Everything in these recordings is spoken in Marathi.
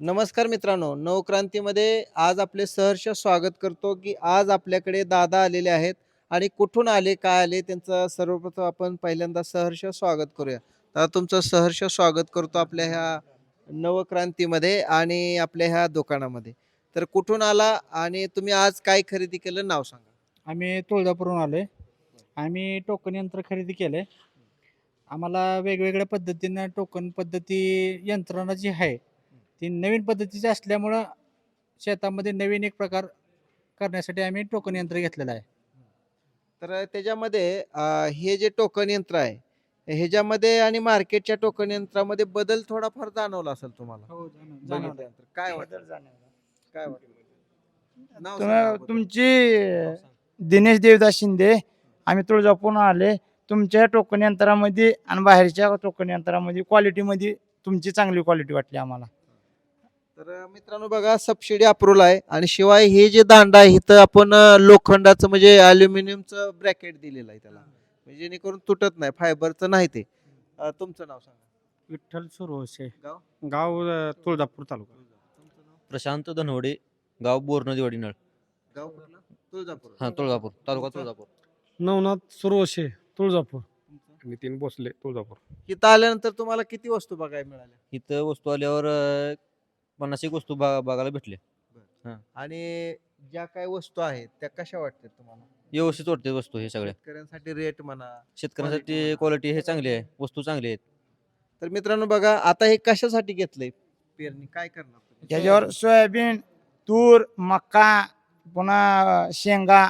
नमस्कार मित्रांनो, नवक्रांतीमध्ये आज आपले सहर्ष स्वागत करतो, की आज आपल्याकडे दादा आलेले आहेत आणि कुठून आले, काय आले त्यांचं सर्वप्रथम आपण पहिल्यांदा सहर्ष स्वागत करूया. तर तुमचं सहर्ष स्वागत करतो आपल्या ह्या नवक्रांतीमध्ये आणि आपल्या ह्या दुकानामध्ये. तर कुठून आला आणि तुम्ही आज काय खरेदी केलं नाव सांगा? आम्ही तुळजापूरहून आलोय. आम्ही टोकन यंत्र खरेदी केलंय. आम्हाला वेगवेगळ्या पद्धतीनं टोकन पद्धती यंत्रणा जी आहे, ती नवीन पद्धतीची असल्यामुळं शेतामध्ये नवीन एक प्रकार करण्यासाठी आम्ही टोकन यंत्र घेतलेलं आहे. तर त्याच्यामध्ये हे जे टोकन यंत्र आहे, ह्याच्यामध्ये आणि मार्केटच्या टोकन यंत्रामध्ये बदल थोडाफार जाणवला असेल तुम्हाला? हो, जाणवलं. बघितल्यानंतर काय वाटतं? बदल जाणवला. काय वाटतं? नाव सांगा अगोदर. तुमची नाव सांगा. दिनेश देवदास शिंदे. आम्ही तुळजापूरहून आले. तुमच्या टोकन यंत्रामध्ये आणि बाहेरच्या टोकन यंत्रामध्ये क्वालिटीमध्ये तुमची चांगली क्वालिटी वाटली आम्हाला. तर मित्रांनो बघा सबसिडी अप्रूव्हल आहे आणि शिवाय हे जे दांडा आहे इथं आपण लोखंडाचं म्हणजे अल्युमिनियमचं ब्रॅकेट दिलेलं आहे त्याला, म्हणजे जेणेकरून तुटत नाही, फायबरचं नाही ते. तुमचं नाव सांगा. विठ्ठल सुरवसे, गाव? गाव तुळजापूर तालुका. तुमचं नाव? प्रशांत धनवडे, गाव बोरनदी नळ. गाव कुठलं? तुळजापूर. हा तुळजापूर, तालुका तुमचं? तुळजापूर. नवनाथ सुरवशे तुळजापूर. तुमचं? नितीन भोसले तुळजापूर. इथं आल्यानंतर तुम्हाला किती वस्तू बघायला मिळाल्या? इथं वस्तू आल्यावर 50 एक वस्तू बघायला भेटले. आणि ज्या काही वस्तू आहेत त्या कशा वाटतात तुम्हाला? व्यवस्थित वाटते वस्तू हे सगळ्या. शेतकऱ्यांसाठी रेट म्हणा. शेतकऱ्यांसाठी क्वालिटी हे चांगली आहे, वस्तू चांगली आहेत. तर मित्रांनो बघा आता हे कशासाठी घेतलंय पेरणी काय करणार तुम्ही? त्याच्यावर सोयाबीन, तूर, मका, पुन्हा शेंगा,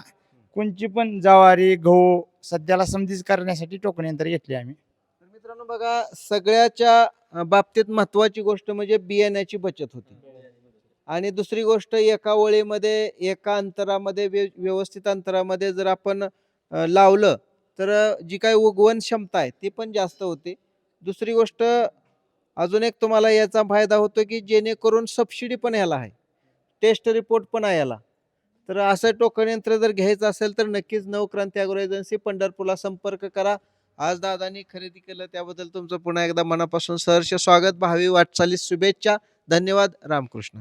कोणची पण ज्वारी, गहू सध्याला समधीच करण्यासाठी टोकन यंत्र घेतले आम्ही. तर मित्रांनो बघा सगळ्याच्या बाबतीत महत्वाची गोष्ट म्हणजे बियाण्याची बचत होती आणि दुसरी गोष्ट एका ओळीमध्ये एका अंतरामध्ये व्यवस्थित अंतरामध्ये जर आपण लावलं तर जी काही उगवण क्षमता आहे ती पण जास्त होते. दुसरी गोष्ट अजून एक तुम्हाला याचा फायदा होतो की जेणेकरून सबसिडी पण याला आहे, टेस्ट रिपोर्ट पण आहे याला. तर असं टोकन यंत्र जर घ्यायचं असेल तर नक्कीच नवक्रांती अॅग्रो एजन्सी पंढरपूरला संपर्क करा. आज दादांनी खरेदी केलं त्याबद्दल तुमचं पुन्हा एकदा मनापासून सहर्ष स्वागत. भावी वाटचालीस शुभेच्छा. धन्यवाद. रामकृष्ण.